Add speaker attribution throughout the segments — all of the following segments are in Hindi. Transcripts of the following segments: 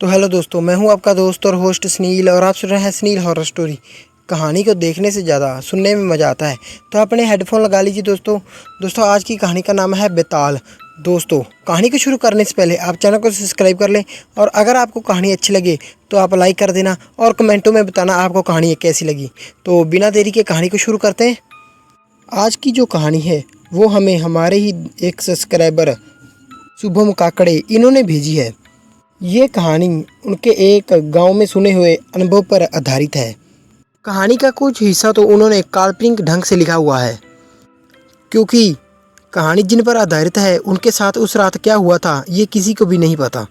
Speaker 1: तो हेलो दोस्तों, मैं हूं आपका दोस्त और होस्ट स्नील और आप सुन रहे हैं स्नील हॉरर स्टोरी। कहानी को देखने से ज़्यादा सुनने में मज़ा आता है, तो अपने हेडफोन लगा लीजिए दोस्तों आज की कहानी का नाम है बेताल। दोस्तों, कहानी को शुरू करने से पहले आप चैनल को सब्सक्राइब कर लें और अगर आपको कहानी अच्छी लगे तो आप लाइक कर देना और कमेंटों में बताना आपको कहानी कैसी लगी। तो बिना देरी के कहानी को शुरू करते हैं। आज की जो कहानी है वो हमें हमारे ही एक सब्सक्राइबर शुभम काकड़े इन्होंने भेजी है। ये कहानी उनके एक गांव में सुने हुए अनुभव पर आधारित है। कहानी का कुछ हिस्सा तो उन्होंने काल्पनिक ढंग से लिखा हुआ है, क्योंकि कहानी जिन पर आधारित है उनके साथ उस रात क्या हुआ था ये किसी को भी नहीं पता।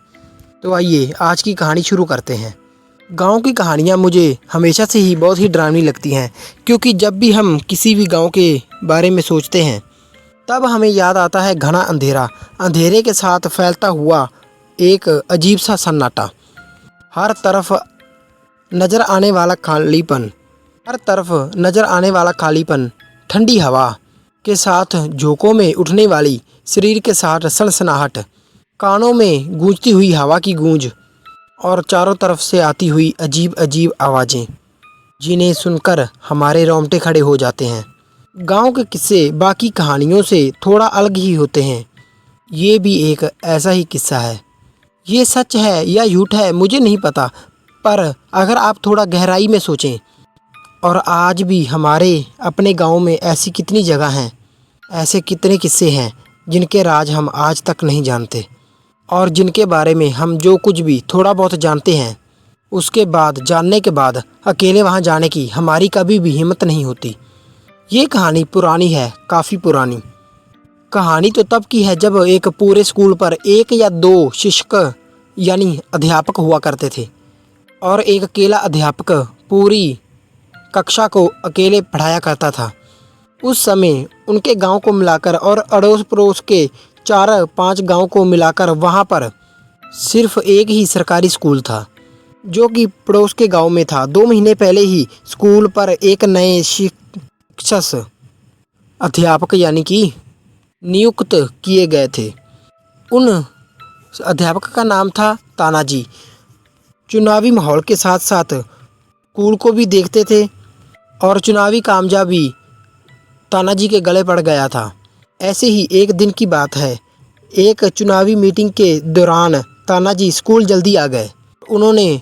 Speaker 1: तो आइए आज की कहानी शुरू करते हैं। गांव की कहानियाँ मुझे हमेशा से ही बहुत ही डरावनी लगती हैं, क्योंकि जब भी हम किसी भी गांव के बारे में सोचते हैं तब हमें याद आता है घना अंधेरा, अंधेरे के साथ फैलता हुआ एक अजीब सा सन्नाटा, हर तरफ नज़र आने वाला खालीपन, ठंडी हवा के साथ झोंकों में उठने वाली शरीर के साथ सनसनाहट, कानों में गूंजती हुई हवा की गूंज और चारों तरफ से आती हुई अजीब अजीब आवाज़ें, जिन्हें सुनकर हमारे रोंगटे खड़े हो जाते हैं। गांव के किस्से बाकी कहानियों से थोड़ा अलग ही होते हैं। ये भी एक ऐसा ही किस्सा है। ये सच है या झूठ है मुझे नहीं पता, पर अगर आप थोड़ा गहराई में सोचें, और आज भी हमारे अपने गांव में ऐसी कितनी जगह हैं, ऐसे कितने किस्से हैं जिनके राज हम आज तक नहीं जानते और जिनके बारे में हम जो कुछ भी थोड़ा बहुत जानते हैं उसके बाद जानने के बाद अकेले वहां जाने की हमारी कभी भी हिम्मत नहीं होती। ये कहानी पुरानी है, काफ़ी पुरानी। कहानी तो तब की है जब एक पूरे स्कूल पर एक या दो शिक्षक यानी अध्यापक हुआ करते थे और एक अकेला अध्यापक पूरी कक्षा को अकेले पढ़ाया करता था। उस समय उनके गांव को मिलाकर और अड़ोस पड़ोस के 4-5 गांव को मिलाकर वहां पर सिर्फ एक ही सरकारी स्कूल था, जो कि पड़ोस के गांव में था। 2 महीने पहले ही स्कूल पर एक नए शिक्षक अध्यापक यानी कि नियुक्त किए गए थे। उन अध्यापक का नाम था तानाजी। चुनावी माहौल के साथ साथ स्कूल को भी देखते थे और चुनावी कामयाबी भी तानाजी के गले पड़ गया था। ऐसे ही एक दिन की बात है, एक चुनावी मीटिंग के दौरान तानाजी स्कूल जल्दी आ गए। उन्होंने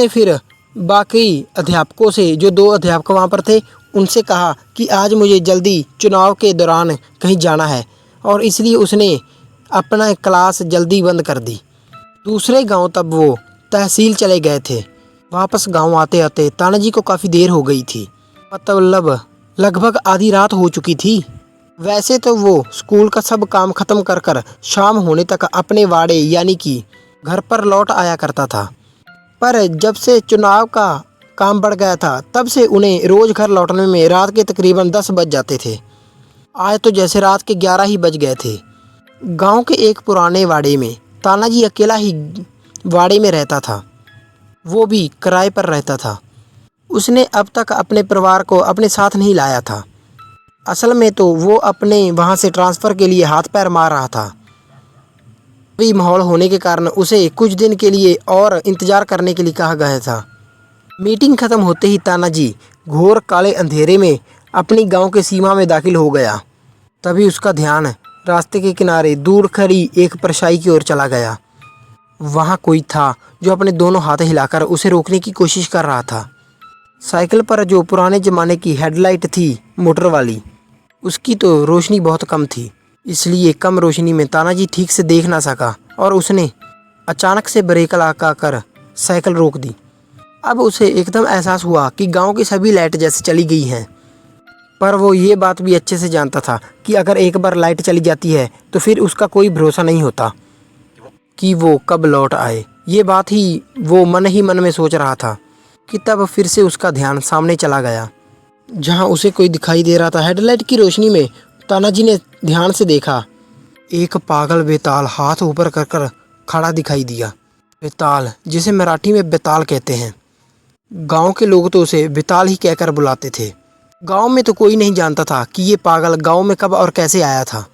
Speaker 1: फिर बाकी अध्यापकों से, जो 2 अध्यापक वहाँ पर थे, उनसे कहा कि आज मुझे जल्दी चुनाव के दौरान कहीं जाना है, और इसलिए उसने अपना क्लास जल्दी बंद कर दी। दूसरे गांव तब वो तहसील चले गए थे। वापस गांव आते आते तानाजी को काफ़ी देर हो गई थी, मतलब लगभग आधी रात हो चुकी थी। वैसे तो वो स्कूल का सब काम ख़त्म कर शाम होने तक अपने वाड़े यानी कि घर पर लौट आया करता था, पर जब से चुनाव का काम बढ़ गया था तब से उन्हें रोज़ घर लौटने में रात के तकरीबन 10 बज जाते थे। आज तो जैसे रात के 11 ही बज गए थे। गांव के एक पुराने वाड़े में तानाजी अकेला ही वाड़े में रहता था, वो भी किराए पर रहता था। उसने अब तक अपने परिवार को अपने साथ नहीं लाया था। असल में तो वो अपने वहाँ से ट्रांसफ़र के लिए हाथ पैर मार रहा था। भी माहौल होने के कारण उसे कुछ दिन के लिए और इंतज़ार करने के लिए कहा गया था। मीटिंग ख़त्म होते ही तानाजी घोर काले अंधेरे में अपनी गांव के सीमा में दाखिल हो गया। तभी उसका ध्यान रास्ते के किनारे दूर खड़ी एक परछाई की ओर चला गया। वहाँ कोई था जो अपने दोनों हाथ हिलाकर उसे रोकने की कोशिश कर रहा था। साइकिल पर जो पुराने ज़माने की हेडलाइट थी मोटर वाली, उसकी तो रोशनी बहुत कम थी, इसलिए कम रोशनी में तानाजी ठीक से देख ना सका और उसने अचानक से ब्रेक लगाकर साइकिल रोक दी। अब उसे एकदम एहसास हुआ कि गांव की सभी लाइट जैसे चली गई हैं, पर वो ये बात भी अच्छे से जानता था कि अगर एक बार लाइट चली जाती है तो फिर उसका कोई भरोसा नहीं होता कि वो कब लौट आए। ये बात ही वो मन ही मन में सोच रहा था कि तब फिर से उसका ध्यान सामने चला गया, जहां उसे कोई दिखाई दे रहा था। हेडलाइट की रोशनी में तानाजी ने ध्यान से देखा। एक पागल बेताल हाथ ऊपर कर खड़ा दिखाई दिया। बेताल, जिसे मराठी में बेताल कहते हैं। गांव के लोग तो उसे बेताल ही कहकर बुलाते थे। गांव में तो कोई नहीं जानता था कि ये पागल गांव में कब और कैसे आया था।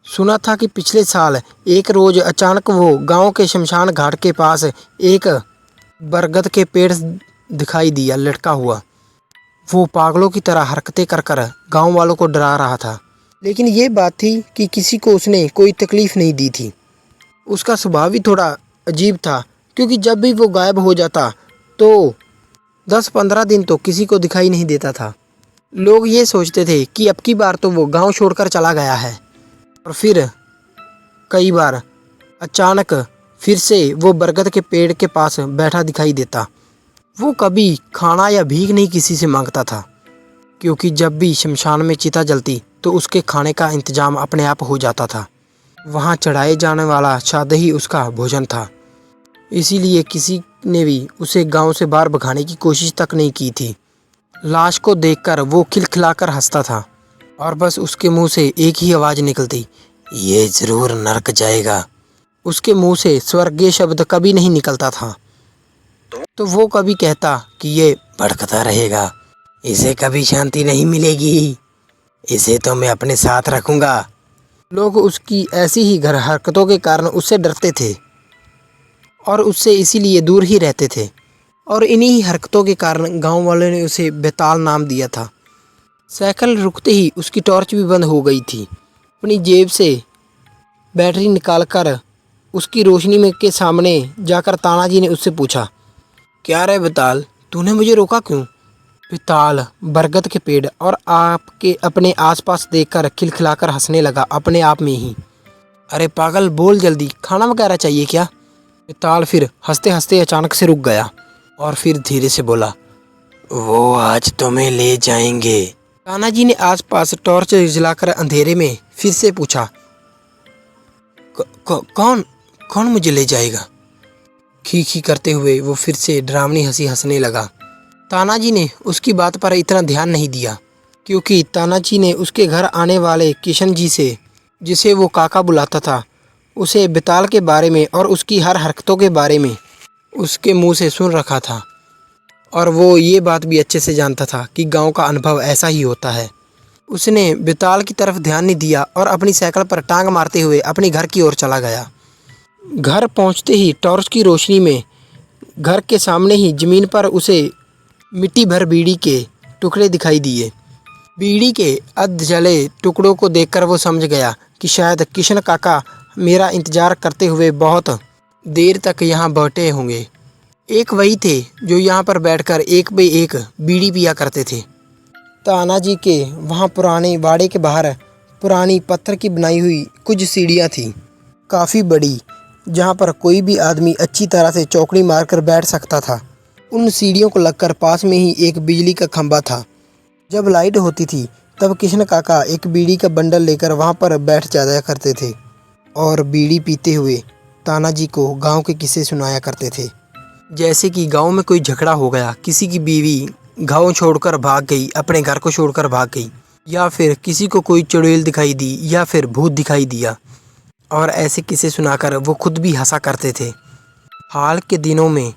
Speaker 1: सुना था कि पिछले साल एक रोज़ अचानक वो गांव के शमशान घाट के पास एक बरगद के पेड़ दिखाई दिया लटका हुआ। वो पागलों की तरह हरकतें कर कर गाँव वालों को डरा रहा था। लेकिन ये बात थी कि किसी को उसने कोई तकलीफ़ नहीं दी थी। उसका स्वभाव भी थोड़ा अजीब था, क्योंकि जब भी वो गायब हो जाता तो 10-15 दिन तो किसी को दिखाई नहीं देता था। लोग ये सोचते थे कि अब की बार तो वो गांव छोड़कर चला गया है। और फिर कई बार अचानक फिर से वो बरगद के पेड़ के पास बैठा दिखाई देता। वो कभी खाना या भीख नहीं किसी से मांगता था, क्योंकि जब भी शमशान में चिता जलती तो उसके खाने का इंतजाम अपने आप हो जाता था। वहाँ चढ़ाए जाने वाला शाद ही उसका भोजन था। इसीलिए किसी ने भी उसे गांव से बाहर भगाने की कोशिश तक नहीं की थी। लाश को देखकर वो खिलखिलाकर हंसता था और बस उसके मुंह से एक ही आवाज़ निकलती, ये ज़रूर नरक जाएगा। उसके मुंह से स्वर्गीय शब्द कभी नहीं निकलता था। तो वो कभी कहता कि ये भड़कता रहेगा, इसे कभी शांति नहीं मिलेगी, इसे तो मैं अपने साथ रखूँगा। लोग उसकी ऐसी ही घर हरकतों के कारण उससे डरते थे और उससे इसीलिए दूर ही रहते थे। और इन्हीं हरकतों के कारण गांव वालों ने उसे बेताल नाम दिया था। साइकिल रुकते ही उसकी टॉर्च भी बंद हो गई थी। अपनी जेब से बैटरी निकालकर उसकी रोशनी में के सामने जाकर तानाजी ने उससे पूछा, क्या रे बेताल, तूने मुझे रोका क्यों? बेताल बरगद के पेड़ और आपके अपने आसपास देखकर खिलखिलाकर हंसने लगा अपने आप में ही। अरे पागल, बोल जल्दी, खाना वगैरह चाहिए क्या? बेताल फिर हंसते हंसते अचानक से रुक गया और फिर धीरे से बोला, वो आज तुम्हें ले जाएंगे। तानाजी ने आसपास टॉर्च जलाकर अंधेरे में फिर से पूछा, कौन कौन मुझे ले जाएगा? खी खी करते हुए वो फिर से डरावनी हंसी हंसने लगा। तानाजी ने उसकी बात पर इतना ध्यान नहीं दिया, क्योंकि तानाजी ने उसके घर आने वाले किशन जी से, जिसे वो काका बुलाता था, उसे बेताल के बारे में और उसकी हर हरकतों के बारे में उसके मुंह से सुन रखा था। और वो ये बात भी अच्छे से जानता था कि गांव का अनुभव ऐसा ही होता है। उसने बेताल की तरफ ध्यान नहीं दिया और अपनी साइकिल पर टांग मारते हुए अपने घर की ओर चला गया। घर पहुंचते ही टॉर्च की रोशनी में घर के सामने ही ज़मीन पर उसे मिट्टी भर बीड़ी के टुकड़े दिखाई दिए। बीड़ी के अध जले टुकड़ों को देखकर वो समझ गया कि शायद किशन काका मेरा इंतज़ार करते हुए बहुत देर तक यहाँ बैठे होंगे। एक वही थे जो यहाँ पर बैठकर एक पे एक बीड़ी पिया करते थे। तानाजी के वहाँ पुराने बाड़े के बाहर पुरानी पत्थर की बनाई हुई कुछ सीढ़ियाँ थीं, काफ़ी बड़ी, जहाँ पर कोई भी आदमी अच्छी तरह से चौकड़ी मारकर बैठ सकता था। उन सीढ़ियों को लगकर पास में ही एक बिजली का खंभा था। जब लाइट होती थी तब किशन काका एक बीड़ी का बंडल लेकर वहाँ पर बैठ जाया करते थे और बीड़ी पीते हुए तानाजी को गांव के किस्से सुनाया करते थे। जैसे कि गांव में कोई झगड़ा हो गया, किसी की बीवी गांव छोड़कर भाग गई, अपने घर को छोड़कर भाग गई, या फिर किसी को कोई चुड़ैल दिखाई दी या फिर भूत दिखाई दिया, और ऐसे किस्से सुनाकर वो खुद भी हंसा करते थे। हाल के दिनों में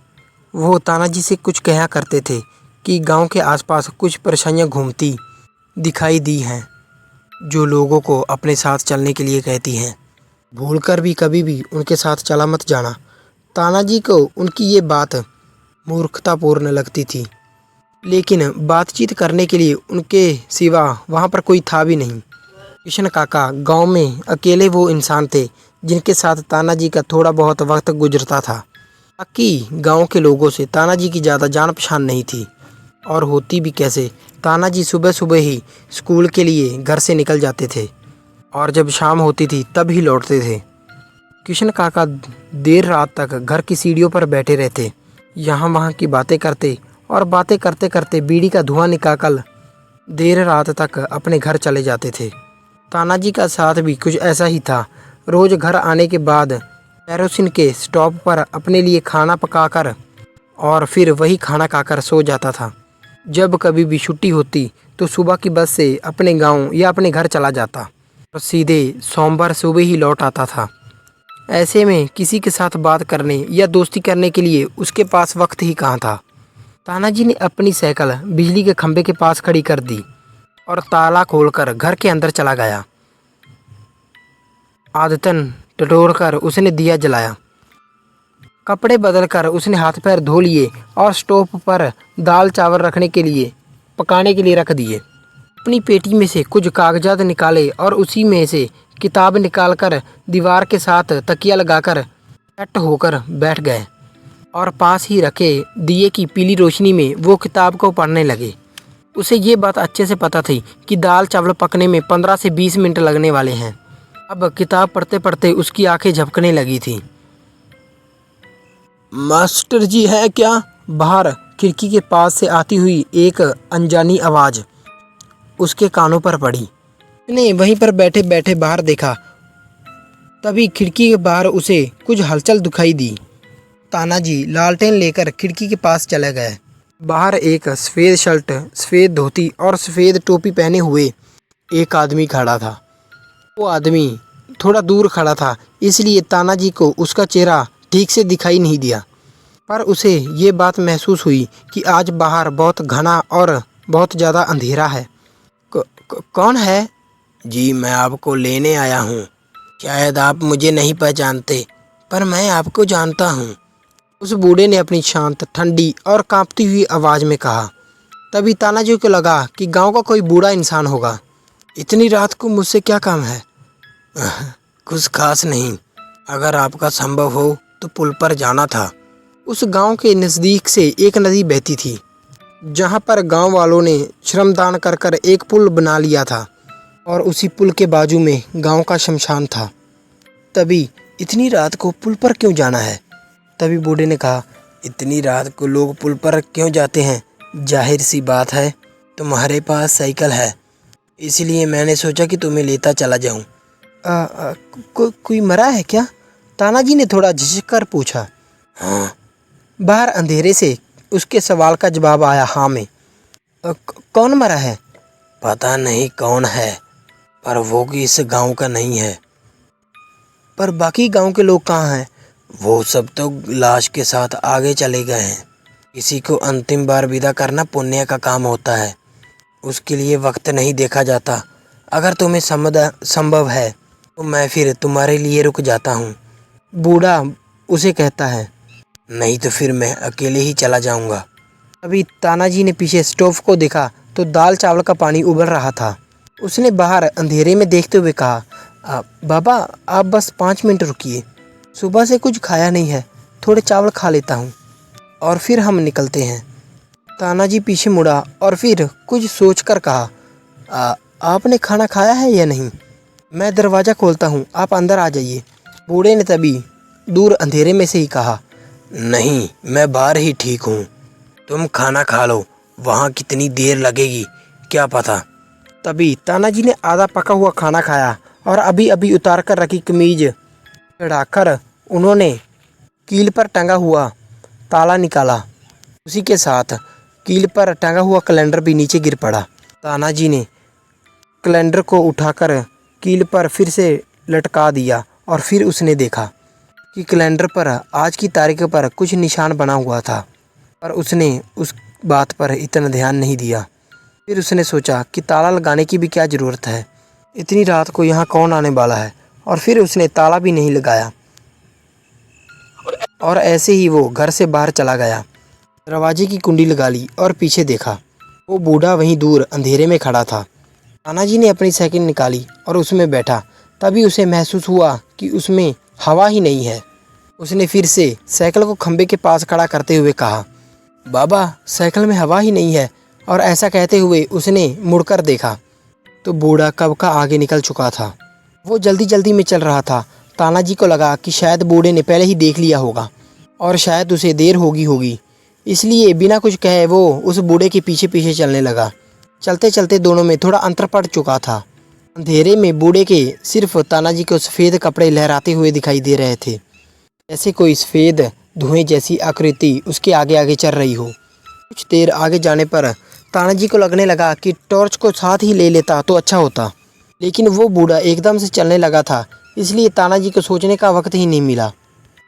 Speaker 1: वो तानाजी से कुछ कहा करते थे कि गांव के आसपास कुछ परेशानियां घूमती दिखाई दी हैं, जो लोगों को अपने साथ चलने के लिए कहती हैं। भूलकर भी कभी भी उनके साथ चला मत जाना। तानाजी को उनकी ये बात मूर्खतापूर्ण लगती थी, लेकिन बातचीत करने के लिए उनके सिवा वहाँ पर कोई था भी नहीं। किशन काका गांव में अकेले वो इंसान थे जिनके साथ तानाजी का थोड़ा बहुत वक्त गुजरता था। बाकी गांव के लोगों से तानाजी की ज़्यादा जान पहचान नहीं थी, और होती भी कैसे। तानाजी सुबह सुबह ही स्कूल के लिए घर से निकल जाते थे और जब शाम होती थी तब ही लौटते थे। किशन काका देर रात तक घर की सीढ़ियों पर बैठे रहते, यहाँ वहाँ की बातें करते और बातें करते करते बीड़ी का धुआं निकाल देर रात तक अपने घर चले जाते थे। तानाजी का साथ भी कुछ ऐसा ही था। रोज़ घर आने के बाद केरोसिन के स्टोव पर अपने लिए खाना पकाकर और फिर वही खाना खाकर सो जाता था। जब कभी भी छुट्टी होती तो सुबह की बस से अपने गांव या अपने घर चला जाता और सीधे सोमवार सुबह ही लौट आता था। ऐसे में किसी के साथ बात करने या दोस्ती करने के लिए उसके पास वक्त ही कहाँ था। तानाजी ने अपनी साइकिल बिजली के खंभे के पास खड़ी कर दी और ताला खोलकर घर के अंदर चला गया। आदतन टटोलकर उसने दिया जलाया। कपड़े बदलकर उसने हाथ पैर धो लिए और स्टोव पर दाल चावल रखने के लिए पकाने के लिए रख दिए। अपनी पेटी में से कुछ कागजात निकाले और उसी में से किताब निकालकर दीवार के साथ तकिया लगाकर सेट होकर बैठ गए और पास ही रखे दिए की पीली रोशनी में वो किताब को पढ़ने लगे। उसे ये बात अच्छे से पता थी कि दाल चावल पकने में 15 से 20 मिनट लगने वाले हैं। अब किताब पढ़ते पढ़ते उसकी आंखें झपकने लगी थी। मास्टर जी है क्या? बाहर खिड़की के पास से आती हुई एक अनजानी आवाज़ उसके कानों पर पड़ी। उसने वहीं पर बैठे बैठे बाहर देखा। तभी खिड़की के बाहर उसे कुछ हलचल दिखाई दी। तानाजी लालटेन लेकर खिड़की के पास चले गए। बाहर एक सफ़ेद शर्ट, सफ़ेद धोती और सफ़ेद टोपी पहने हुए एक आदमी खड़ा था। वो आदमी थोड़ा दूर खड़ा था, इसलिए तानाजी को उसका चेहरा ठीक से दिखाई नहीं दिया, पर उसे ये बात महसूस हुई कि आज बाहर बहुत घना और बहुत ज़्यादा अंधेरा है। कौन है? जी, मैं आपको लेने आया हूँ। शायद आप मुझे नहीं पहचानते, पर मैं आपको जानता हूँ। उस बूढ़े ने अपनी शांत, ठंडी और कांपती हुई आवाज़ में कहा। तभी तानाजी को लगा कि गांव का कोई बूढ़ा इंसान होगा। इतनी रात को मुझसे क्या काम है? कुछ खास नहीं। अगर आपका संभव हो तो पुल पर जाना था। उस गांव के नज़दीक से एक नदी बहती थी, जहां पर गांव वालों ने श्रमदान कर कर एक पुल बना लिया था और उसी पुल के बाजू में गांव का शमशान था। तभी इतनी रात को पुल पर क्यों जाना है? तभी बूढ़े ने कहा, इतनी रात को लोग पुल पर क्यों जाते हैं? जाहिर सी बात है, तुम्हारे पास साइकिल है, इसलिए मैंने सोचा कि तुम्हें लेता चला जाऊं। कोई मरा है क्या? तानाजी ने थोड़ा झिझक कर पूछा। हाँ। बाहर अंधेरे से उसके सवाल का जवाब आया, हाँ में। कौन मरा है? पता नहीं कौन है, पर वो कि इस गांव का नहीं है। पर बाकी गांव के लोग कहाँ हैं? वो सब तो लाश के साथ आगे चले गए हैं। किसी को अंतिम बार विदा करना पुण्य का काम होता है, उसके लिए वक्त नहीं देखा जाता। अगर तुम्हें संभव है तो मैं फिर तुम्हारे लिए रुक जाता हूँ, बूढ़ा उसे कहता है। नहीं तो फिर मैं अकेले ही चला जाऊँगा। अभी तानाजी ने पीछे स्टोव को देखा तो दाल चावल का पानी उबल रहा था। उसने बाहर अंधेरे में देखते हुए कहा, बाबा आप बस 5 मिनट रुकिए, सुबह से कुछ खाया नहीं है, थोड़े चावल खा लेता हूँ और फिर हम निकलते हैं। तानाजी पीछे मुड़ा और फिर कुछ सोचकर कहा, आपने खाना खाया है या नहीं? मैं दरवाज़ा खोलता हूँ, आप अंदर आ जाइए। बूढ़े ने तभी दूर अंधेरे में से ही कहा, नहीं, मैं बाहर ही ठीक हूँ, तुम खाना खा लो, वहाँ कितनी देर लगेगी क्या पता। तभी तानाजी ने आधा पका हुआ खाना खाया और अभी अभी उतार कर रखी कमीज चढ़ाकर उन्होंने कील पर टंगा हुआ ताला निकाला। उसी के साथ कील पर टंगा हुआ कैलेंडर भी नीचे गिर पड़ा। तानाजी ने कैलेंडर को उठाकर कील पर फिर से लटका दिया और फिर उसने देखा कि कैलेंडर पर आज की तारीख पर कुछ निशान बना हुआ था, पर उसने उस बात पर इतना ध्यान नहीं दिया। फिर उसने सोचा कि ताला लगाने की भी क्या ज़रूरत है, इतनी रात को यहाँ कौन आने वाला है, और फिर उसने ताला भी नहीं लगाया और ऐसे ही वो घर से बाहर चला गया। दरवाजे की कुंडी लगा ली और पीछे देखा, वो बूढ़ा वहीं दूर अंधेरे में खड़ा था। तानाजी ने अपनी साइकिल निकाली और उसमें बैठा। तभी उसे महसूस हुआ कि उसमें हवा ही नहीं है। उसने फिर से साइकिल को खंबे के पास खड़ा करते हुए कहा, बाबा साइकिल में हवा ही नहीं है। और ऐसा कहते हुए उसने मुड़कर देखा तो बूढ़ा कब का आगे निकल चुका था। वो जल्दी जल्दी में चल रहा था। तानाजी को लगा कि शायद बूढ़े ने पहले ही देख लिया होगा और शायद उसे देर होगी, इसलिए बिना कुछ कहे वो उस बूढ़े के पीछे पीछे चलने लगा। चलते चलते दोनों में थोड़ा अंतर पड़ चुका था। अंधेरे में बूढ़े के सिर्फ तानाजी को सफ़ेद कपड़े लहराते हुए दिखाई दे रहे थे, जैसे कोई सफ़ेद धुएं जैसी आकृति उसके आगे आगे चल रही हो। कुछ देर आगे जाने पर तानाजी को लगने लगा कि टॉर्च को साथ ही ले लेता तो अच्छा होता, लेकिन वो बूढ़ा एकदम से चलने लगा था, इसलिए तानाजी को सोचने का वक्त ही नहीं मिला।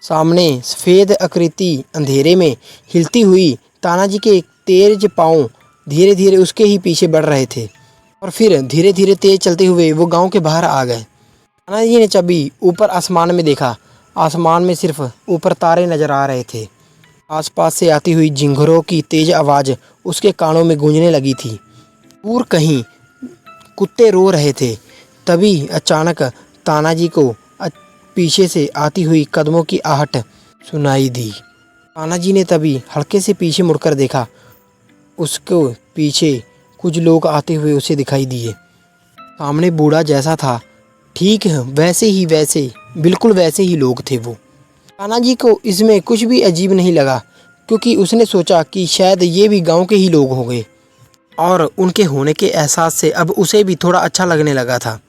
Speaker 1: सामने सफ़ेद आकृति अंधेरे में हिलती हुई तानाजी के तेज पाँव धीरे धीरे उसके ही पीछे बढ़ रहे थे और फिर धीरे धीरे तेज चलते हुए वो गांव के बाहर आ गए। तानाजी ने तभी ऊपर आसमान में देखा। आसमान में सिर्फ ऊपर तारे नजर आ रहे थे। आसपास से आती हुई झिंगुरों की तेज आवाज़ उसके कानों में गूंजने लगी थी। दूर कहीं कुत्ते रो रहे थे। तभी अचानक तानाजी को पीछे से आती हुई कदमों की आहट सुनाई दी। तानाजी ने तभी हल्के से पीछे मुड़कर देखा। उसको पीछे कुछ लोग आते हुए उसे दिखाई दिए। सामने बूढ़ा जैसा था, ठीक है वैसे बिल्कुल वैसे ही लोग थे वो। तानाजी को इसमें कुछ भी अजीब नहीं लगा, क्योंकि उसने सोचा कि शायद ये भी गांव के ही लोग होंगे, और उनके होने के एहसास से अब उसे भी थोड़ा अच्छा लगने लगा था।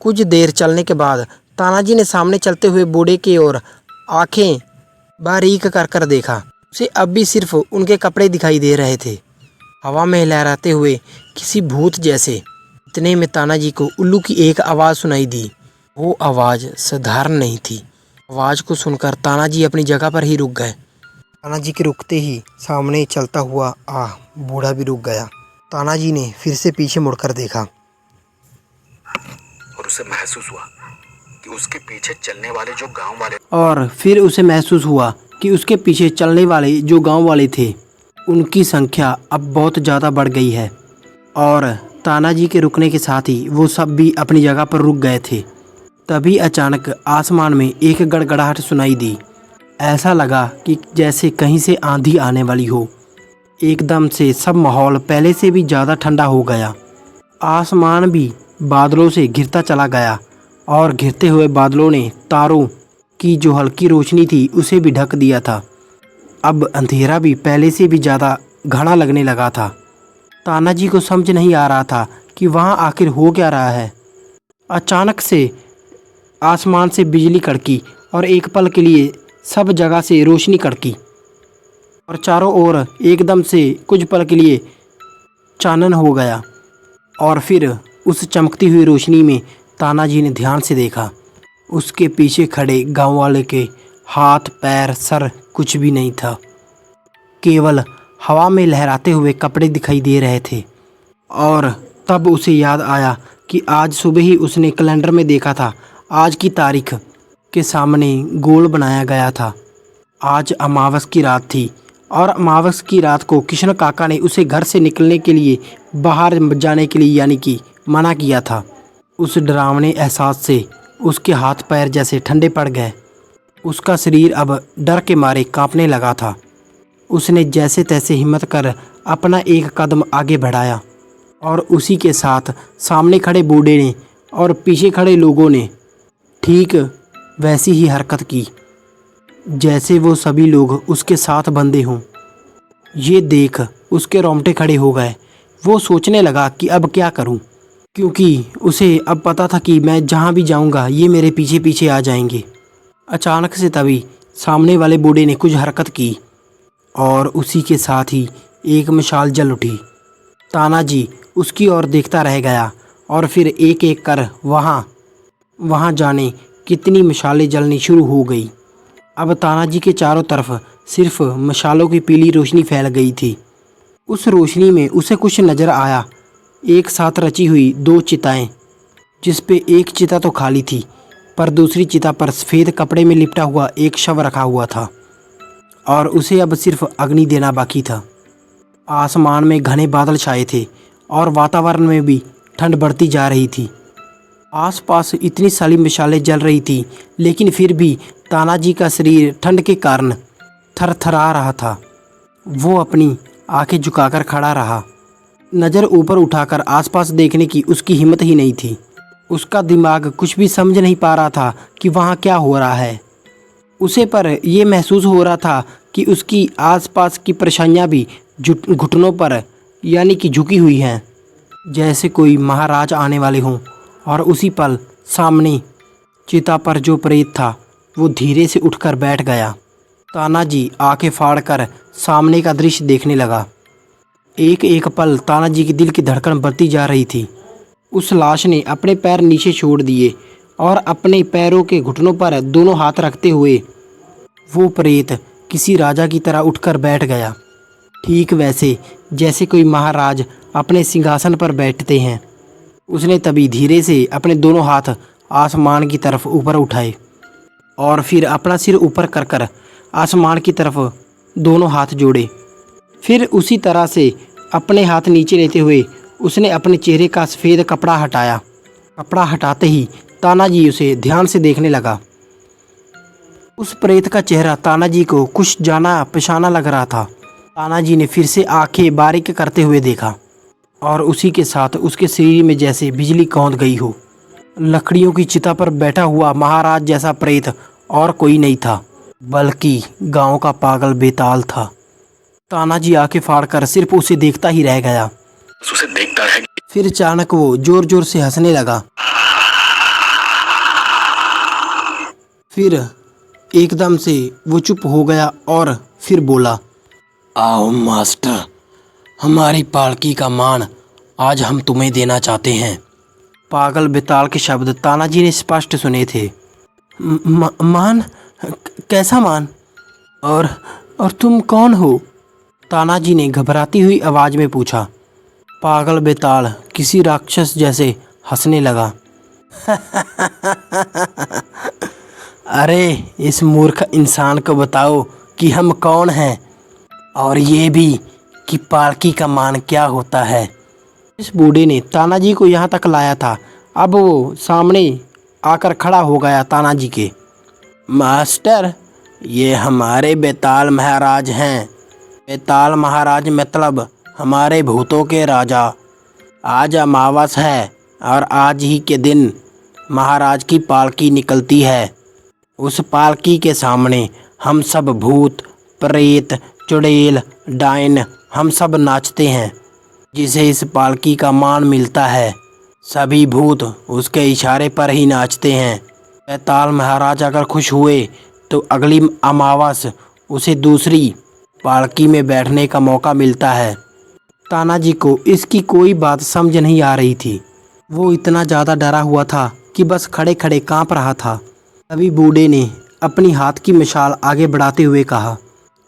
Speaker 1: कुछ देर चलने के बाद तानाजी ने सामने चलते हुए बूढ़े की ओर आंखें बारीक कर कर देखा। उसे अब भी सिर्फ उनके कपड़े दिखाई दे रहे थे, हवा में लहराते हुए किसी भूत जैसे। इतने में तानाजी को उल्लू की एक आवाज़ सुनाई दी। वो आवाज़ साधारण नहीं थी। आवाज़ को सुनकर तानाजी अपनी जगह पर ही रुक गए। तानाजी के रुकते ही सामने चलता हुआ बूढ़ा भी रुक गया। तानाजी ने फिर से पीछे मुड़कर देखा
Speaker 2: और उसे महसूस हुआ कि उसके पीछे चलने वाले जो गांव वाले थे उनकी संख्या अब बहुत ज़्यादा बढ़ गई है। और तानाजी के रुकने के साथ ही वो सब भी अपनी जगह पर रुक गए थे। तभी अचानक आसमान में एक गड़गड़ाहट सुनाई दी। ऐसा लगा कि जैसे कहीं से आंधी आने वाली हो। एकदम से सब माहौल पहले से भी ज़्यादा ठंडा हो गया। आसमान भी बादलों से घिरता चला गया, और घिरते हुए बादलों ने तारों की जो हल्की रोशनी थी उसे भी ढक दिया था। अब अंधेरा भी पहले से भी ज़्यादा घना लगने लगा था। तानाजी को समझ नहीं आ रहा था कि वहाँ आखिर हो क्या रहा है। अचानक से आसमान से बिजली कड़की, और एक पल के लिए सब जगह से रोशनी कड़की, और चारों ओर एकदम से कुछ पल के लिए चानन हो गया। और फिर उस चमकती हुई रोशनी में तानाजी ने ध्यान से देखा। उसके पीछे खड़े गांव वाले के हाथ पैर सर कुछ भी नहीं था, केवल हवा में लहराते हुए कपड़े दिखाई दे रहे थे। और तब उसे याद आया कि आज सुबह ही उसने कैलेंडर में देखा था। आज की तारीख के सामने गोल बनाया गया था। आज अमावस की रात थी, और अमावस की रात को किशन काका ने उसे घर से निकलने के लिए बाहर जाने के लिए यानी कि मना किया था। उस डरावने एहसास से उसके हाथ पैर जैसे ठंडे पड़ गए। उसका शरीर अब डर के मारे कांपने लगा था। उसने जैसे तैसे हिम्मत कर अपना एक कदम आगे बढ़ाया, और उसी के साथ सामने खड़े बूढ़े ने और पीछे खड़े लोगों ने ठीक वैसी ही हरकत की जैसे वो सभी लोग उसके साथ बंधे हों। ये देख उसके रोंगटे खड़े हो गए। वो सोचने लगा कि अब क्या करूं, क्योंकि उसे अब पता था कि मैं जहां भी जाऊंगा ये मेरे पीछे पीछे आ जाएंगे। अचानक से तभी सामने वाले बूढ़े ने कुछ हरकत की, और उसी के साथ ही एक मशाल जल उठी। तानाजी उसकी ओर देखता रह गया, और फिर एक एक कर वहाँ जाने कितनी मशालें जलनी शुरू हो गई। अब तानाजी के चारों तरफ सिर्फ मशालों की पीली रोशनी फैल गई थी। उस रोशनी में उसे कुछ नज़र आया। एक साथ रची हुई दो चिताएं, जिस पे एक चिता तो खाली थी, पर दूसरी चिता पर सफ़ेद कपड़े में लिपटा हुआ एक शव रखा हुआ था, और उसे अब सिर्फ अग्नि देना बाकी था। आसमान में घने बादल छाए थे, और वातावरण में भी ठंड बढ़ती जा रही थी। आसपास इतनी सारी मशालें जल रही थी, लेकिन फिर भी तानाजी का शरीर ठंड के कारण थरथरा रहा था। वो अपनी आंखें झुकाकर खड़ा रहा। नज़र ऊपर उठाकर आसपास देखने की उसकी हिम्मत ही नहीं थी। उसका दिमाग कुछ भी समझ नहीं पा रहा था कि वहाँ क्या हो रहा है। उसे पर यह महसूस हो रहा था कि उसकी आसपास की परेशानियाँ भी घुटनों पर यानी कि झुकी हुई हैं, जैसे कोई महाराज आने वाले हों। और उसी पल सामने चिता पर जो प्रेत था वो धीरे से उठकर बैठ गया। तानाजी आंखें फाड़कर सामने का दृश्य देखने लगा। एक एक पल तानाजी की दिल की धड़कन बढ़ती जा रही थी। उस लाश ने अपने पैर नीचे छोड़ दिए, और अपने पैरों के घुटनों पर दोनों हाथ रखते हुए वो प्रेत किसी राजा की तरह उठकर बैठ गया, ठीक वैसे जैसे कोई महाराज अपने सिंहासन पर बैठते हैं। उसने तभी धीरे से अपने दोनों हाथ आसमान की तरफ ऊपर उठाए और फिर अपना सिर ऊपर कर कर आसमान की तरफ दोनों हाथ जोड़े। फिर उसी तरह से अपने हाथ नीचे लेते हुए उसने अपने चेहरे का सफ़ेद कपड़ा हटाया। कपड़ा हटाते ही तानाजी उसे ध्यान से देखने लगा। उस प्रेत का चेहरा तानाजी को कुछ जाना पहचाना लग रहा था। तानाजी ने फिर से आंखें बारीक करते हुए देखा और उसी के साथ उसके शरीर में जैसे बिजली कौंध गई हो। लकड़ियों की चिता पर बैठा हुआ महाराज जैसा प्रेत और कोई नहीं था, बल्कि गांव का पागल बेताल था। तानाजी आंखें फाड़कर सिर्फ उसे देखता ही रह गया।
Speaker 3: उसे देखता है।
Speaker 2: फिर अचानक वो जोर जोर से हंसने लगा। फिर एकदम से वो चुप हो गया और फिर बोला, आओ मास्टर, हमारी पालकी का मान आज हम तुम्हें देना चाहते हैं। पागल बेताल के शब्द तानाजी ने स्पष्ट सुने थे। मान? कैसा मान? और तुम कौन हो? तानाजी ने घबराती हुई आवाज़ में पूछा। पागल बेताल किसी राक्षस जैसे हंसने लगा। अरे इस मूर्ख इंसान को बताओ कि हम कौन हैं, और ये भी कि पालकी का मान क्या होता है। इस बूढ़े ने तानाजी को यहाँ तक लाया था। अब वो सामने आकर खड़ा हो गया तानाजी के। मास्टर, ये हमारे बेताल महाराज हैं। बेताल महाराज मतलब हमारे भूतों के राजा। आज अमावस है और आज ही के दिन महाराज की पालकी निकलती है। उस पालकी के सामने हम सब भूत, प्रेत, चुड़ैल, डायन हम सब नाचते हैं। जिसे इस पालकी का मान मिलता है, सभी भूत उसके इशारे पर ही नाचते हैं। बेताल महाराज अगर खुश हुए तो अगली अमावस उसे दूसरी पालकी में बैठने का मौका मिलता है। तानाजी को इसकी कोई बात समझ नहीं आ रही थी। वो इतना ज़्यादा डरा हुआ था कि बस खड़े खड़े कांप रहा था। तभी बूढ़े ने अपनी हाथ की मशाल आगे बढ़ाते हुए कहा,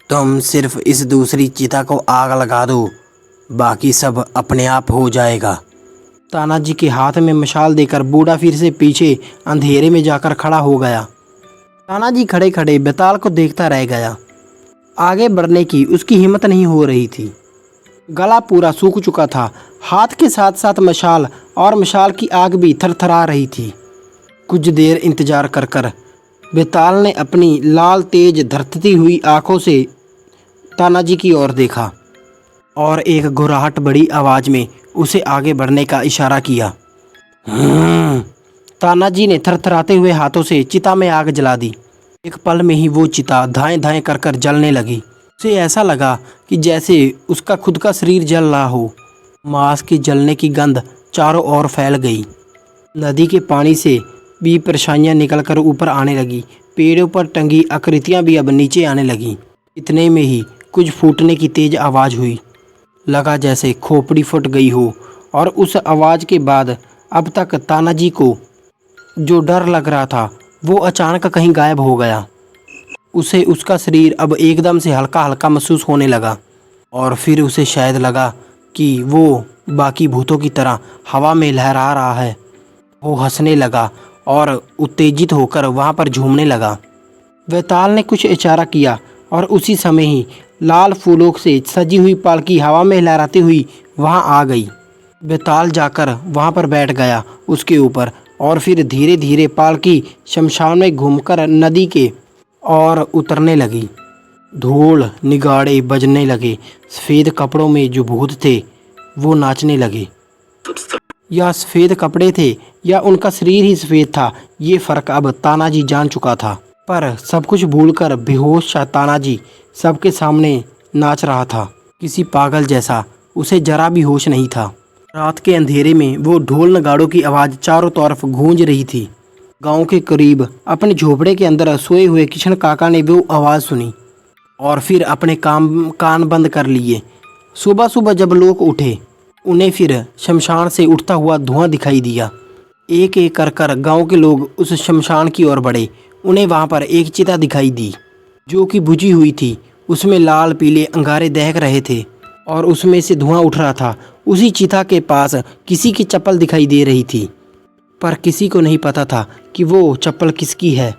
Speaker 2: तुम सिर्फ इस दूसरी चिता को आग लगा दो, बाकी सब अपने आप हो जाएगा। तानाजी के हाथ में मशाल देकर बूढ़ा फिर से पीछे अंधेरे में जाकर खड़ा हो गया। तानाजी खड़े खड़े बेताल को देखता रह गया। आगे बढ़ने की उसकी हिम्मत नहीं हो रही थी। गला पूरा सूख चुका था। हाथ के साथ साथ मशाल और मशाल की आग भी थरथरा रही थी। कुछ देर इंतजार कर कर बेताल ने अपनी लाल तेज धरती हुई आंखों से तानाजी की ओर देखा और एक घुराहट बड़ी आवाज़ में उसे आगे बढ़ने का इशारा किया। तानाजी ने थरथराते हुए हाथों से चिता में आग जला दी। एक पल में ही वो चिता धाएं धाएं कर कर जलने लगी। उसे ऐसा लगा कि जैसे उसका खुद का शरीर जल रहा हो। मांस की जलने की गंध चारों ओर फैल गई। नदी के पानी से भी परछाइयाँ निकलकर ऊपर आने लगी। पेड़ों पर टंगी आकृतियाँ भी अब नीचे आने लगीं। इतने में ही कुछ फूटने की तेज़ आवाज़ हुई। लगा जैसे खोपड़ी फट गई हो। और उस आवाज़ के बाद अब तक तानाजी को जो डर लग रहा था वो अचानक कहीं गायब हो गया। उसे उसका शरीर अब एकदम से हल्का हल्का महसूस होने लगा और फिर उसे शायद लगा कि वो बाकी भूतों की तरह हवा में लहरा रहा है। वो हंसने लगा और उत्तेजित होकर वहाँ पर झूमने लगा। बेताल ने कुछ इशारा किया और उसी समय ही लाल फूलों से सजी हुई पालकी हवा में लहराती हुई वहाँ आ गई। बेताल जाकर वहाँ पर बैठ गया उसके ऊपर और फिर धीरे धीरे पालकी शमशान में घूमकर नदी के और उतरने लगी। ढोल निगाड़े बजने लगे। सफ़ेद कपड़ों में जो भूत थे वो नाचने लगे। या सफ़ेद कपड़े थे या उनका शरीर ही सफ़ेद था, ये फ़र्क अब तानाजी जान चुका था। पर सब कुछ भूलकर बेहोश सा तानाजी सबके सामने नाच रहा था, किसी पागल जैसा। उसे जरा भी होश नहीं था। रात के अंधेरे में वो ढोल नगाड़ों की आवाज़ चारों तरफ गूंज रही थी। गांव के करीब अपने झोपड़े के अंदर सोए हुए किशन काका ने वो आवाज़ सुनी और फिर अपने कान बंद कर लिए। सुबह सुबह जब लोग उठे उन्हें फिर शमशान से उठता हुआ धुआं दिखाई दिया। एक एक कर कर गाँव के लोग उस शमशान की ओर बढ़े। उन्हें वहाँ पर एक चिता दिखाई दी जो कि बुझी हुई थी। उसमें लाल पीले अंगारे दहक रहे थे और उसमें से धुआं उठ रहा था। उसी चिता के पास किसी की चप्पल दिखाई दे रही थी। पर किसी को नहीं पता था कि वो चप्पल किसकी है।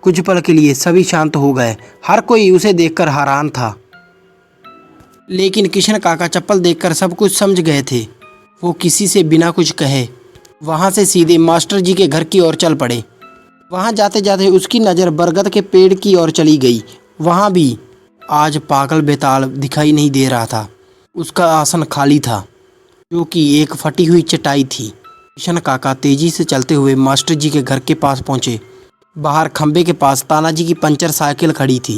Speaker 2: कुछ पल के लिए सभी शांत हो गए। हर कोई उसे देखकर हैरान था। लेकिन किशन काका चप्पल देखकर सब कुछ समझ गए थे। वो किसी से बिना कुछ कहे वहाँ से सीधे मास्टर जी के घर की ओर चल पड़े। वहाँ जाते जाते उसकी नज़र बरगद के पेड़ की ओर चली गई। वहाँ भी आज पागल बेताल दिखाई नहीं दे रहा था। उसका आसन खाली था, जो कि एक फटी हुई चटाई थी। किशन काका तेजी से चलते हुए मास्टर जी के घर के पास पहुँचे। बाहर खंबे के पास तानाजी की पंचर साइकिल खड़ी थी।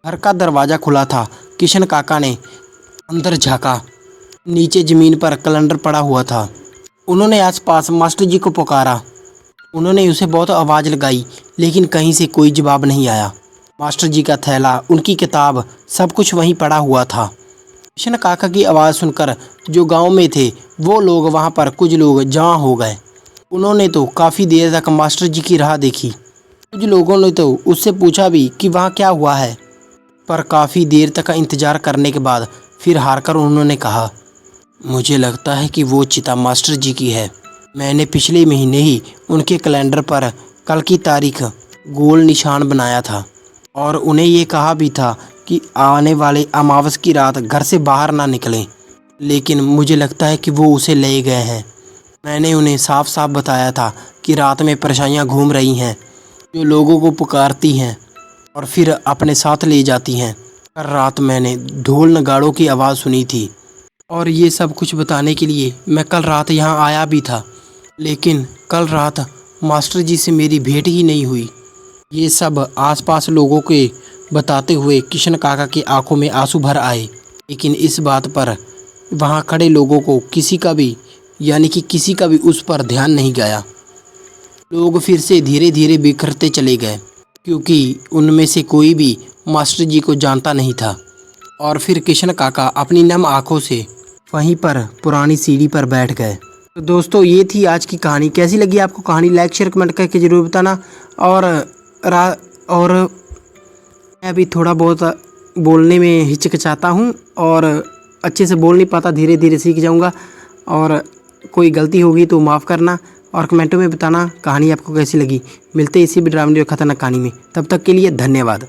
Speaker 2: घर का दरवाज़ा खुला था। किशन काका ने अंदर झांका। नीचे ज़मीन पर कैलेंडर पड़ा हुआ था। उन्होंने आसपास मास्टर जी को पुकारा। उन्होंने उसे बहुत आवाज़ लगाई, लेकिन कहीं से कोई जवाब नहीं आया। मास्टर जी का थैला, उनकी किताब, सब कुछ वहीं पड़ा हुआ था। किशन काका की आवाज़ सुनकर जो गांव में थे वो लोग वहां पर कुछ लोग जमा हो गए। उन्होंने तो काफ़ी देर तक मास्टर जी की राह देखी। कुछ लोगों ने तो उससे पूछा भी कि वहाँ क्या हुआ है, पर काफ़ी देर तक इंतज़ार करने के बाद फिर हारकर उन्होंने कहा, मुझे लगता है कि वो चिता मास्टर जी की है। मैंने पिछले महीने ही उनके कैलेंडर पर कल की तारीख गोल निशान बनाया था और उन्हें ये कहा भी था कि आने वाले अमावस की रात घर से बाहर ना निकलें, लेकिन मुझे लगता है कि वो उसे ले गए हैं। मैंने उन्हें साफ साफ बताया था कि रात में परेशानियाँ घूम रही हैं, जो लोगों को पुकारती हैं और फिर अपने साथ ले जाती हैं। कल रात मैंने ढोल नगाड़ों की आवाज़ सुनी थी और ये सब कुछ बताने के लिए मैं कल रात यहाँ आया भी था, लेकिन कल रात मास्टर जी से मेरी भेंट ही नहीं हुई। ये सब आसपास लोगों के बताते हुए किशन काका की आंखों में आंसू भर आए। लेकिन इस बात पर वहाँ खड़े लोगों को किसी का भी उस पर ध्यान नहीं गया। लोग फिर से धीरे धीरे बिखरते चले गए, क्योंकि उनमें से कोई भी मास्टर जी को जानता नहीं था। और फिर किशन काका अपनी नम आँखों से वहीं पर पुरानी सीढ़ी पर बैठ गए। तो दोस्तों, ये थी आज की कहानी। कैसी लगी आपको कहानी? लाइक शेयर कमेंट करके ज़रूर बताना। और मैं अभी थोड़ा बहुत बोलने में हिचकिचाता हूँ और अच्छे से बोल नहीं पाता, धीरे धीरे सीख जाऊँगा। और कोई गलती होगी तो माफ़ करना और कमेंटों में बताना कहानी आपको कैसी लगी। मिलते हैं इसी भी ड्रामा खतरनाक कहानी में। तब तक के लिए धन्यवाद।